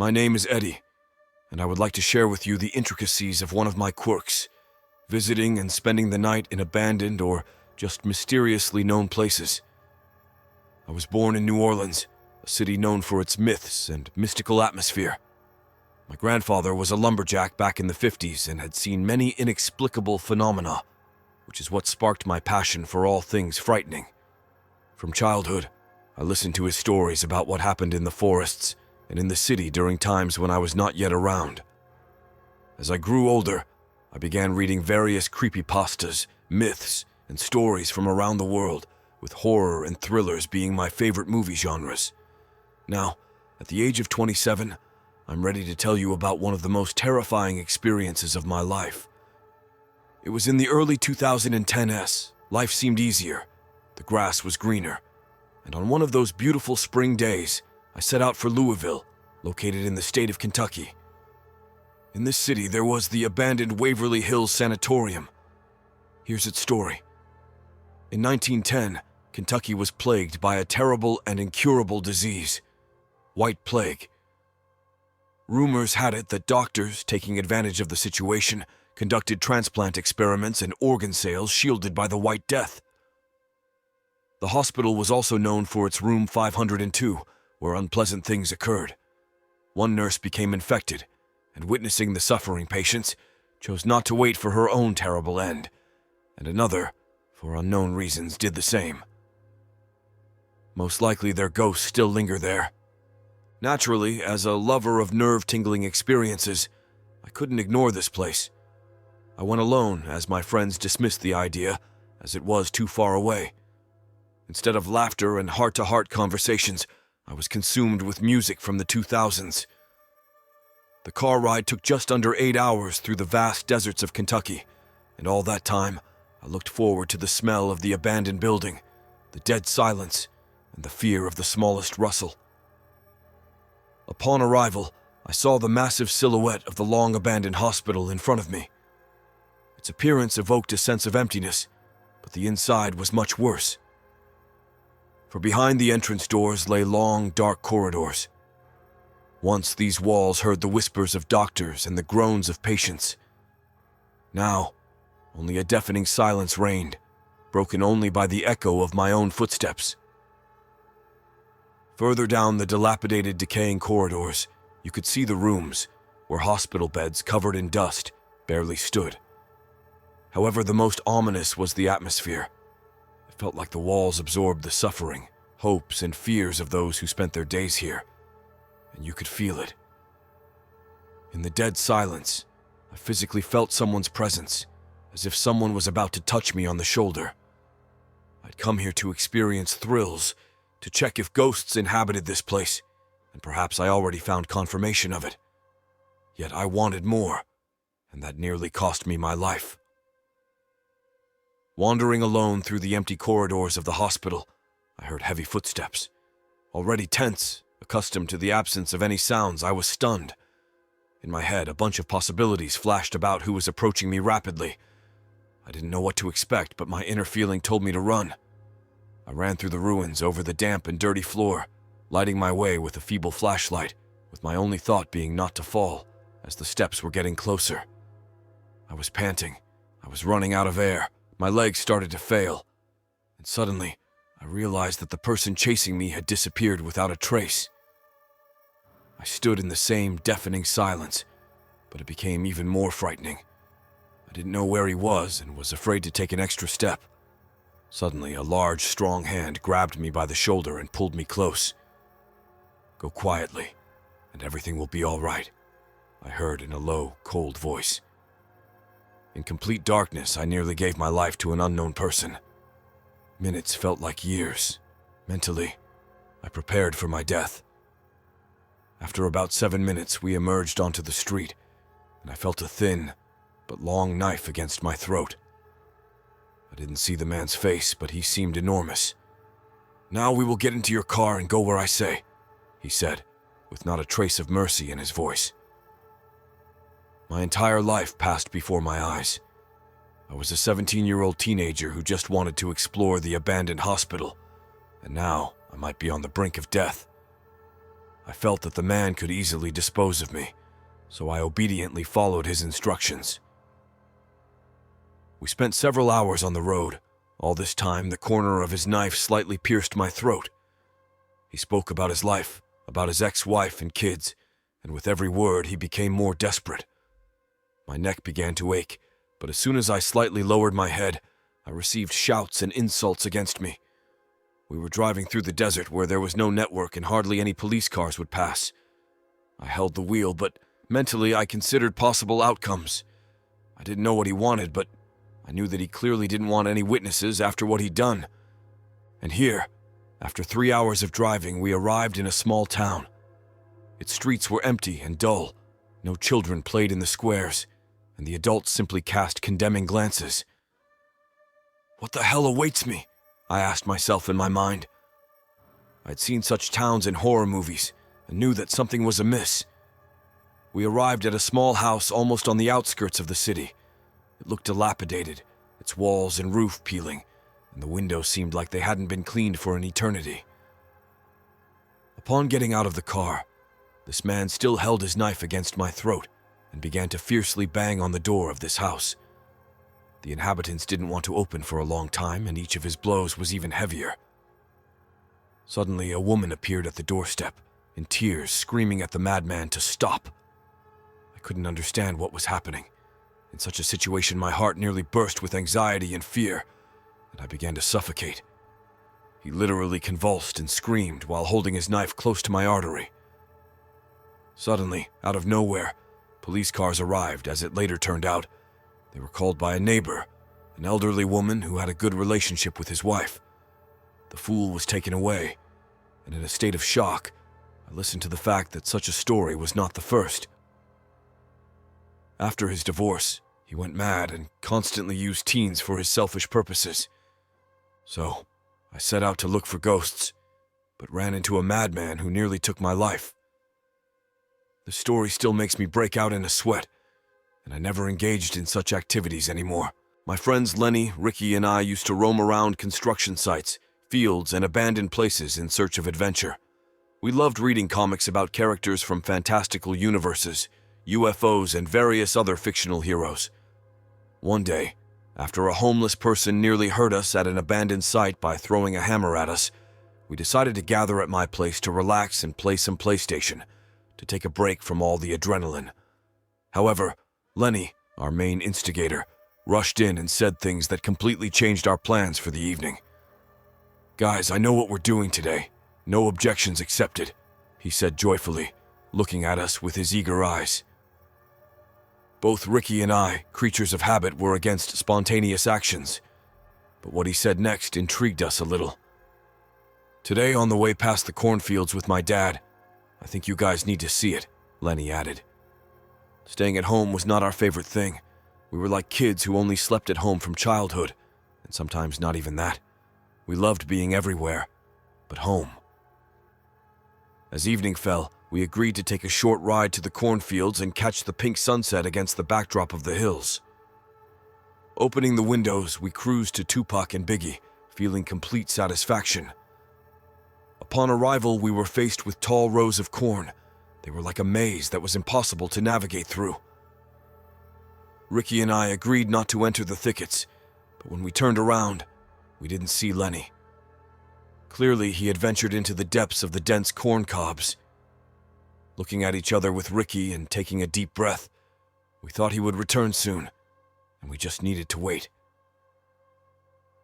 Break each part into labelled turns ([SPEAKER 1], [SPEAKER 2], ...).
[SPEAKER 1] My name is Eddie, and I would like to share with you the intricacies of one of my quirks, visiting and spending the night in abandoned or just mysteriously known places. I was born in New Orleans, a city known for its myths and mystical atmosphere. My grandfather was a lumberjack back in the 50s and had seen many inexplicable phenomena, which is what sparked my passion for all things frightening. From childhood, I listened to his stories about what happened in the forests and in the city during times when I was not yet around. As I grew older, I began reading various creepypastas, myths, and stories from around the world, with horror and thrillers being my favorite movie genres. Now, at the age of 27, I'm ready to tell you about one of the most terrifying experiences of my life. It was in the early 2010s. Life seemed easier. The grass was greener. And on one of those beautiful spring days, I set out for Louisville, located in the state of Kentucky. In this city, there was the abandoned Waverly Hills Sanatorium. Here's its story. In 1910, Kentucky was plagued by a terrible and incurable disease, White Plague. Rumors had it that doctors, taking advantage of the situation, conducted transplant experiments and organ sales shielded by the White Death. The hospital was also known for its room 502, where unpleasant things occurred. One nurse became infected, and witnessing the suffering patients, chose not to wait for her own terrible end, and another, for unknown reasons, did the same. Most likely their ghosts still linger there. Naturally, as a lover of nerve-tingling experiences, I couldn't ignore this place. I went alone, as my friends dismissed the idea, as it was too far away. Instead of laughter and heart-to-heart conversations, I was consumed with music from the 2000s. The car ride took just under 8 hours through the vast deserts of Kentucky, and all that time, I looked forward to the smell of the abandoned building, the dead silence, and the fear of the smallest rustle. Upon arrival, I saw the massive silhouette of the long-abandoned hospital in front of me. Its appearance evoked a sense of emptiness, but the inside was much worse. For behind the entrance doors lay long, dark corridors. Once these walls heard the whispers of doctors and the groans of patients. Now, only a deafening silence reigned, broken only by the echo of my own footsteps. Further down the dilapidated, decaying corridors, you could see the rooms, where hospital beds covered in dust barely stood. However, the most ominous was the atmosphere. It felt like the walls absorbed the suffering, hopes, and fears of those who spent their days here, and you could feel it. In the dead silence, I physically felt someone's presence, as if someone was about to touch me on the shoulder. I'd come here to experience thrills, to check if ghosts inhabited this place, and perhaps I already found confirmation of it. Yet I wanted more, and that nearly cost me my life. Wandering alone through the empty corridors of the hospital, I heard heavy footsteps. Already tense, accustomed to the absence of any sounds, I was stunned. In my head, a bunch of possibilities flashed about who was approaching me rapidly. I didn't know what to expect, but my inner feeling told me to run. I ran through the ruins over the damp and dirty floor, lighting my way with a feeble flashlight, with my only thought being not to fall, as the steps were getting closer. I was panting. I was running out of air. My legs started to fail. And suddenly, I realized that the person chasing me had disappeared without a trace. I stood in the same deafening silence, but it became even more frightening. I didn't know where he was and was afraid to take an extra step. Suddenly, a large, strong hand grabbed me by the shoulder and pulled me close. "Go quietly, and everything will be all right," I heard in a low, cold voice. In complete darkness, I nearly gave my life to an unknown person. Minutes felt like years. Mentally, I prepared for my death. After about 7 minutes, we emerged onto the street, and I felt a thin, but long knife against my throat. I didn't see the man's face, but he seemed enormous. "Now we will get into your car and go where I say," he said, with not a trace of mercy in his voice. My entire life passed before my eyes. I was a 17-year-old teenager who just wanted to explore the abandoned hospital, and now I might be on the brink of death. I felt that the man could easily dispose of me, so I obediently followed his instructions. We spent several hours on the road. All this time, the corner of his knife slightly pierced my throat. He spoke about his life, about his ex-wife and kids, and with every word he became more desperate. My neck began to ache, but as soon as I slightly lowered my head, I received shouts and insults against me. We were driving through the desert where there was no network and hardly any police cars would pass. I held the wheel, but mentally I considered possible outcomes. I didn't know what he wanted, but I knew that he clearly didn't want any witnesses after what he'd done. And here, after 3 hours of driving, we arrived in a small town. Its streets were empty and dull. No children played in the squares, and the adults simply cast condemning glances. What the hell awaits me? I asked myself in my mind. I'd seen such towns in horror movies and knew that something was amiss. We arrived at a small house almost on the outskirts of the city. It looked dilapidated, its walls and roof peeling, and the windows seemed like they hadn't been cleaned for an eternity. Upon getting out of the car, this man still held his knife against my throat and began to fiercely bang on the door of this house. The inhabitants didn't want to open for a long time, and each of his blows was even heavier. Suddenly, a woman appeared at the doorstep, in tears, screaming at the madman to stop. I couldn't understand what was happening. In such a situation, my heart nearly burst with anxiety and fear, and I began to suffocate. He literally convulsed and screamed while holding his knife close to my artery. Suddenly, out of nowhere, police cars arrived. As it later turned out, they were called by a neighbor, an elderly woman who had a good relationship with his wife. The fool was taken away, and in a state of shock, I listened to the fact that such a story was not the first. After his divorce, he went mad and constantly used teens for his selfish purposes. So, I set out to look for ghosts, but ran into a madman who nearly took my life. The story still makes me break out in a sweat, and I never engaged in such activities anymore. My friends Lenny, Ricky, and I used to roam around construction sites, fields, and abandoned places in search of adventure. We loved reading comics about characters from fantastical universes, UFOs, and various other fictional heroes. One day, after a homeless person nearly hurt us at an abandoned site by throwing a hammer at us, we decided to gather at my place to relax and play some PlayStation, to take a break from all the adrenaline. However, Lenny, our main instigator, rushed in and said things that completely changed our plans for the evening. "Guys, I know what we're doing today. No objections accepted," he said joyfully, looking at us with his eager eyes. Both Ricky and I, creatures of habit, were against spontaneous actions, but what he said next intrigued us a little. "Today, on the way past the cornfields with my dad, I think you guys need to see it," Lenny added. Staying at home was not our favorite thing. We were like kids who only slept at home from childhood, and sometimes not even that. We loved being everywhere, but home. As evening fell, we agreed to take a short ride to the cornfields and catch the pink sunset against the backdrop of the hills. Opening the windows, we cruised to Tupac and Biggie, feeling complete satisfaction. Upon arrival, we were faced with tall rows of corn. They were like a maze that was impossible to navigate through. Ricky and I agreed not to enter the thickets, but when we turned around, we didn't see Lenny. Clearly, he had ventured into the depths of the dense corn cobs. Looking at each other with Ricky and taking a deep breath, we thought he would return soon, and we just needed to wait.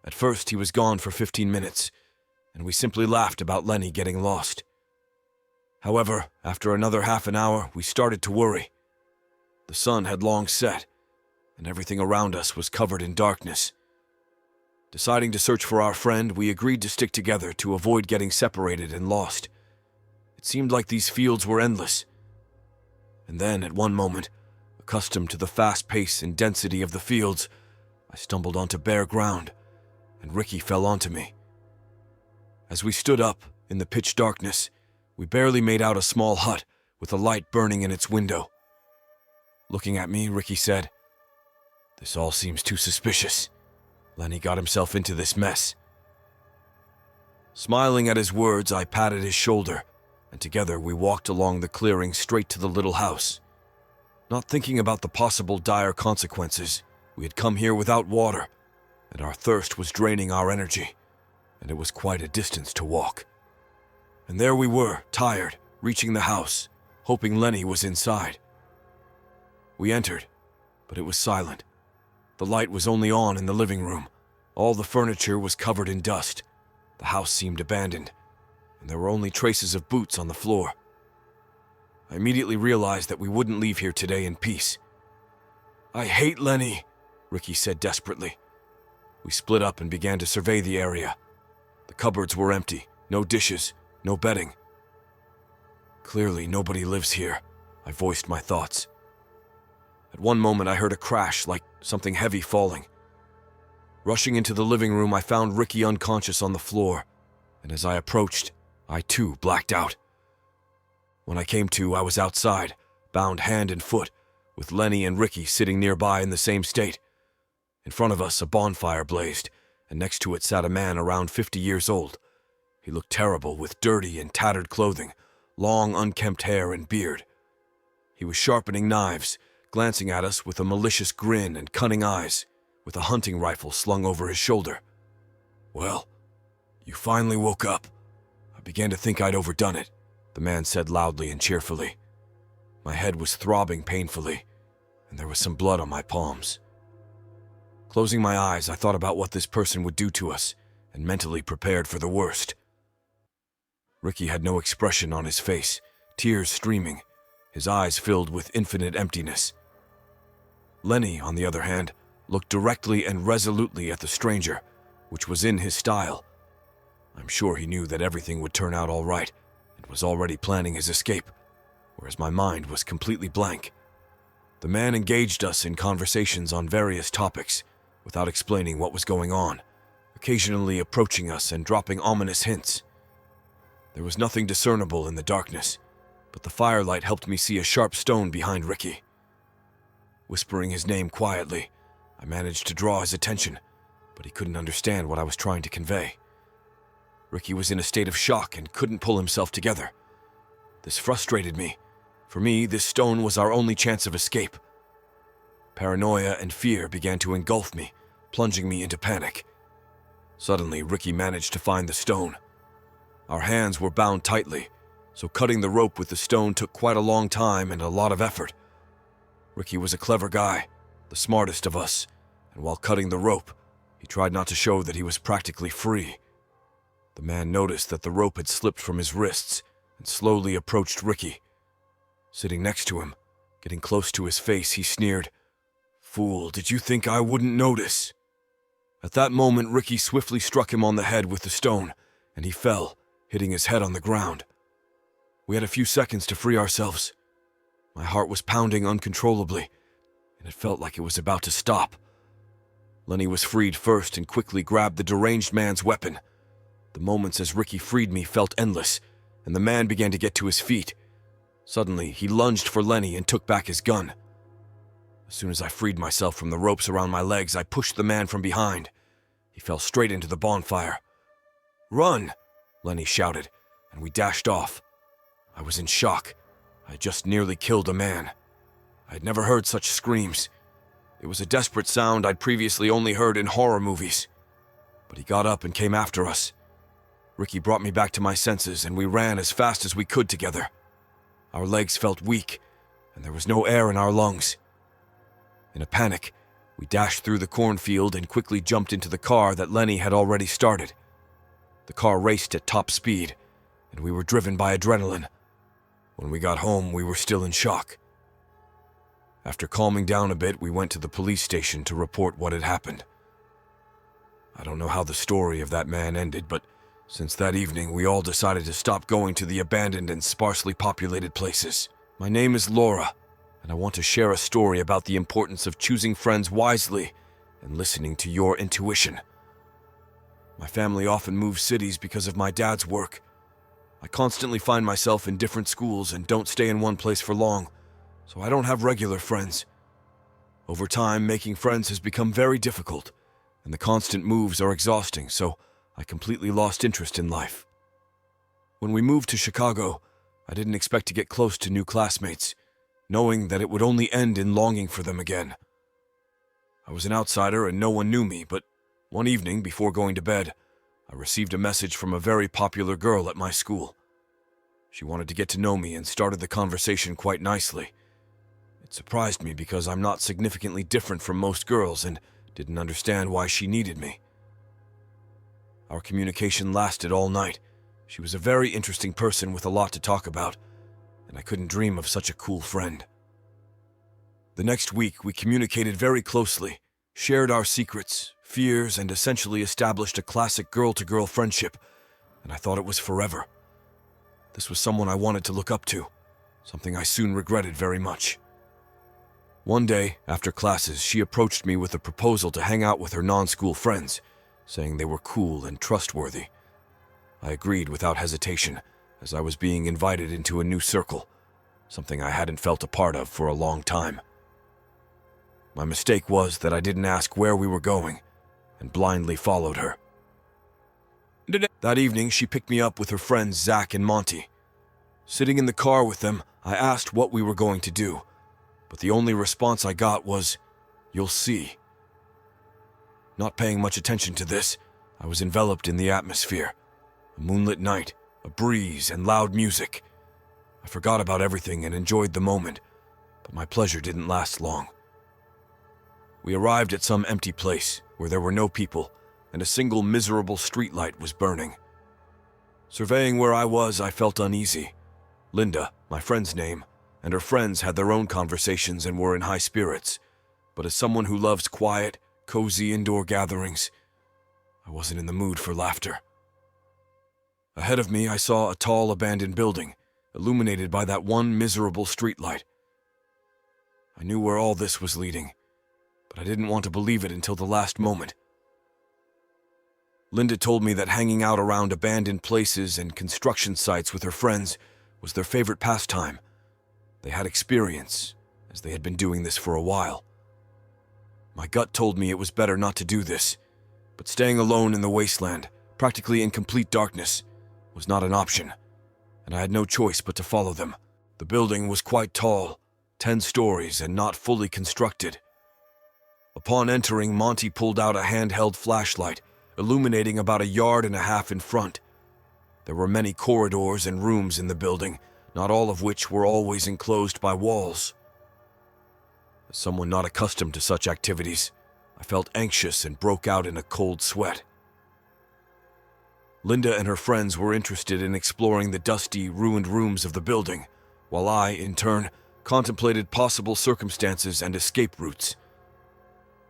[SPEAKER 1] At first, he was gone for 15 minutes, and we simply laughed about Lenny getting lost. However, after another half an hour, we started to worry. The sun had long set, and everything around us was covered in darkness. Deciding to search for our friend, we agreed to stick together to avoid getting separated and lost. It seemed like these fields were endless. And then, at one moment, accustomed to the fast pace and density of the fields, I stumbled onto bare ground, and Ricky fell onto me. As we stood up, in the pitch darkness, we barely made out a small hut with a light burning in its window. Looking at me, Ricky said, "This all seems too suspicious. Lenny got himself into this mess." Smiling at his words, I patted his shoulder, and together we walked along the clearing straight to the little house. Not thinking about the possible dire consequences, we had come here without water, and our thirst was draining our energy, and it was quite a distance to walk. And there we were, tired, reaching the house, hoping Lenny was inside. We entered, but it was silent. The light was only on in the living room. All the furniture was covered in dust. The house seemed abandoned, and there were only traces of boots on the floor. I immediately realized that we wouldn't leave here today in peace. "I hate Lenny," Ricky said desperately. We split up and began to survey the area. The cupboards were empty, no dishes, no bedding. Clearly, nobody lives here, I voiced my thoughts. At one moment, I heard a crash like something heavy falling. Rushing into the living room, I found Ricky unconscious on the floor, and as I approached, I too blacked out. When I came to, I was outside, bound hand and foot, with Lenny and Ricky sitting nearby in the same state. In front of us, a bonfire blazed, and next to it sat a man around 50 years old. He looked terrible, with dirty and tattered clothing, long unkempt hair and beard. He was sharpening knives, glancing at us with a malicious grin and cunning eyes, with a hunting rifle slung over his shoulder. "Well, you finally woke up. I began to think I'd overdone it," the man said loudly and cheerfully. My head was throbbing painfully, and there was some blood on my palms. Closing my eyes, I thought about what this person would do to us, and mentally prepared for the worst. Ricky had no expression on his face, tears streaming, his eyes filled with infinite emptiness. Lenny, on the other hand, looked directly and resolutely at the stranger, which was in his style. I'm sure he knew that everything would turn out all right, and was already planning his escape, whereas my mind was completely blank. The man engaged us in conversations on various topics, without explaining what was going on, occasionally approaching us and dropping ominous hints. There was nothing discernible in the darkness, but the firelight helped me see a sharp stone behind Ricky. Whispering his name quietly, I managed to draw his attention, but he couldn't understand what I was trying to convey. Ricky was in a state of shock and couldn't pull himself together. This frustrated me. For me, this stone was our only chance of escape. Paranoia and fear began to engulf me, plunging me into panic. Suddenly, Ricky managed to find the stone. Our hands were bound tightly, so cutting the rope with the stone took quite a long time and a lot of effort. Ricky was a clever guy, the smartest of us, and while cutting the rope, he tried not to show that he was practically free. The man noticed that the rope had slipped from his wrists and slowly approached Ricky. Sitting next to him, getting close to his face, he sneered, "Fool, did you think I wouldn't notice?" At that moment, Ricky swiftly struck him on the head with the stone, and he fell, hitting his head on the ground. We had a few seconds to free ourselves. My heart was pounding uncontrollably, and it felt like it was about to stop. Lenny was freed first and quickly grabbed the deranged man's weapon. The moments as Ricky freed me felt endless, and the man began to get to his feet. Suddenly, he lunged for Lenny and took back his gun. As soon as I freed myself from the ropes around my legs, I pushed the man from behind. He fell straight into the bonfire. "Run!" Lenny shouted, and we dashed off. I was in shock. I had just nearly killed a man. I had never heard such screams. It was a desperate sound I'd previously only heard in horror movies. But he got up and came after us. Ricky brought me back to my senses, and we ran as fast as we could together. Our legs felt weak, and there was no air in our lungs. In a panic, we dashed through the cornfield and quickly jumped into the car that Lenny had already started. The car raced at top speed, and we were driven by adrenaline. When we got home, we were still in shock. After calming down a bit, we went to the police station to report what had happened. I don't know how the story of that man ended, but since that evening, we all decided to stop going to the abandoned and sparsely populated places. My name is Laura, and I want to share a story about the importance of choosing friends wisely and listening to your intuition. My family often moves cities because of my dad's work. I constantly find myself in different schools and don't stay in one place for long, so I don't have regular friends. Over time, making friends has become very difficult, and the constant moves are exhausting, so I completely lost interest in life. When we moved to Chicago, I didn't expect to get close to new classmates, knowing that it would only end in longing for them again. I was an outsider and no one knew me, but one evening before going to bed, I received a message from a very popular girl at my school. She wanted to get to know me and started the conversation quite nicely. It surprised me because I'm not significantly different from most girls and didn't understand why she needed me. Our communication lasted all night. She was a very interesting person with a lot to talk about, and I couldn't dream of such a cool friend. The next week, we communicated very closely, shared our secrets, fears, and essentially established a classic girl-to-girl friendship, and I thought it was forever. This was someone I wanted to look up to, something I soon regretted very much. One day, after classes, she approached me with a proposal to hang out with her non-school friends, saying they were cool and trustworthy. I agreed without hesitation, as I was being invited into a new circle, something I hadn't felt a part of for a long time. My mistake was that I didn't ask where we were going, and blindly followed her. That evening, she picked me up with her friends Zach and Monty. Sitting in the car with them, I asked what we were going to do, but the only response I got was, "You'll see." Not paying much attention to this, I was enveloped in the atmosphere. A moonlit night, a breeze, and loud music. I forgot about everything and enjoyed the moment, but my pleasure didn't last long. We arrived at some empty place where there were no people, and a single miserable streetlight was burning. Surveying where I was, I felt uneasy. Linda, my friend's name, and her friends had their own conversations and were in high spirits, but as someone who loves quiet, cozy indoor gatherings, I wasn't in the mood for laughter. Ahead of me, I saw a tall abandoned building, illuminated by that one miserable streetlight. I knew where all this was leading, but I didn't want to believe it until the last moment. Linda told me that hanging out around abandoned places and construction sites with her friends was their favorite pastime. They had experience, as they had been doing this for a while. My gut told me it was better not to do this, but staying alone in the wasteland, practically in complete darkness, was not an option, and I had no choice but to follow them. The building was quite tall, 10 stories, and not fully constructed. Upon entering, Monty pulled out a handheld flashlight, illuminating about 1.5 yards in front. There were many corridors and rooms in the building, not all of which were always enclosed by walls. As someone not accustomed to such activities, I felt anxious and broke out in a cold sweat. Linda and her friends were interested in exploring the dusty, ruined rooms of the building, while I, in turn, contemplated possible circumstances and escape routes.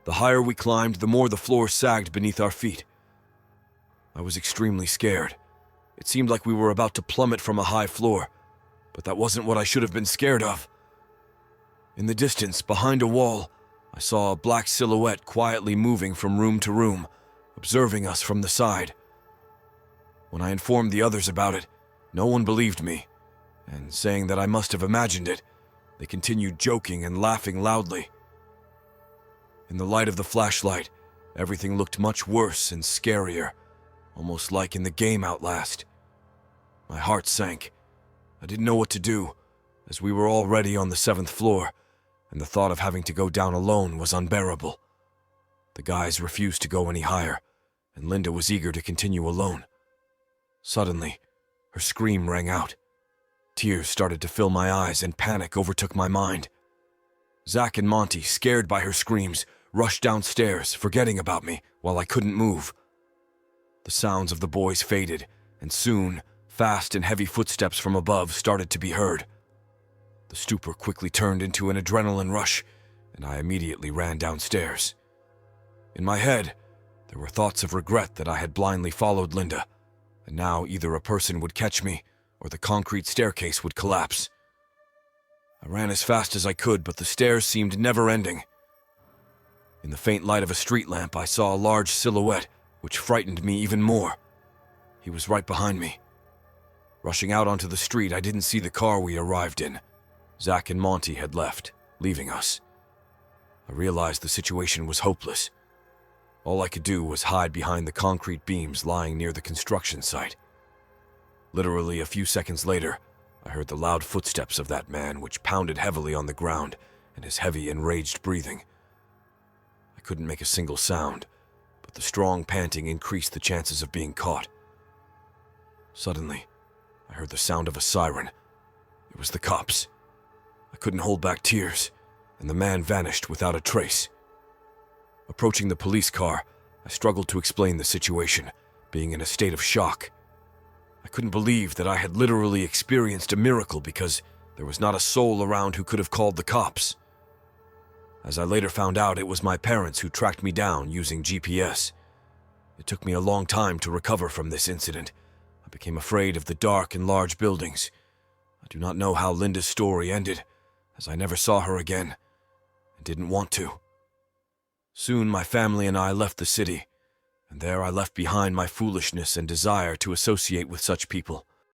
[SPEAKER 1] The higher we climbed, the more the floor sagged beneath our feet. I was extremely scared. It seemed like we were about to plummet from a high floor, but that wasn't what I should have been scared of. In the distance, behind a wall, I saw a black silhouette quietly moving from room to room, observing us from the side. When I informed the others about it, no one believed me, and saying that I must have imagined it, they continued joking and laughing loudly. In the light of the flashlight, everything looked much worse and scarier, almost like in the game Outlast. My heart sank. I didn't know what to do, as we were already on the 7th floor, and the thought of having to go down alone was unbearable. The guys refused to go any higher, and Linda was eager to continue alone. Suddenly, her scream rang out. Tears started to fill my eyes and panic overtook my mind. Zach and Monty, scared by her screams, rushed downstairs, forgetting about me, while I couldn't move. The sounds of the boys faded, and soon, fast and heavy footsteps from above started to be heard. The stupor quickly turned into an adrenaline rush, and I immediately ran downstairs. In my head, there were thoughts of regret that I had blindly followed Linda, and now either a person would catch me or the concrete staircase would collapse. I ran as fast as I could, but the stairs seemed never-ending. In the faint light of a street lamp, I saw a large silhouette, which frightened me even more. He was right behind me. Rushing out onto the street, I didn't see the car we arrived in. Zach and Monty had left, leaving us. I realized the situation was hopeless. All I could do was hide behind the concrete beams lying near the construction site. Literally a few seconds later, I heard the loud footsteps of that man, which pounded heavily on the ground, and his heavy, enraged breathing. I couldn't make a single sound, but the strong panting increased the chances of being caught. Suddenly, I heard the sound of a siren. It was the cops. I couldn't hold back tears, and the man vanished without a trace. Approaching the police car, I struggled to explain the situation, being in a state of shock. I couldn't believe that I had literally experienced a miracle because there was not a soul around who could have called the cops. As I later found out, it was my parents who tracked me down using GPS. It took me a long time to recover from this incident. I became afraid of the dark and large buildings. I do not know how Linda's story ended, as I never saw her again, and didn't want to. Soon my family and I left the city, and there I left behind my foolishness and desire to associate with such people.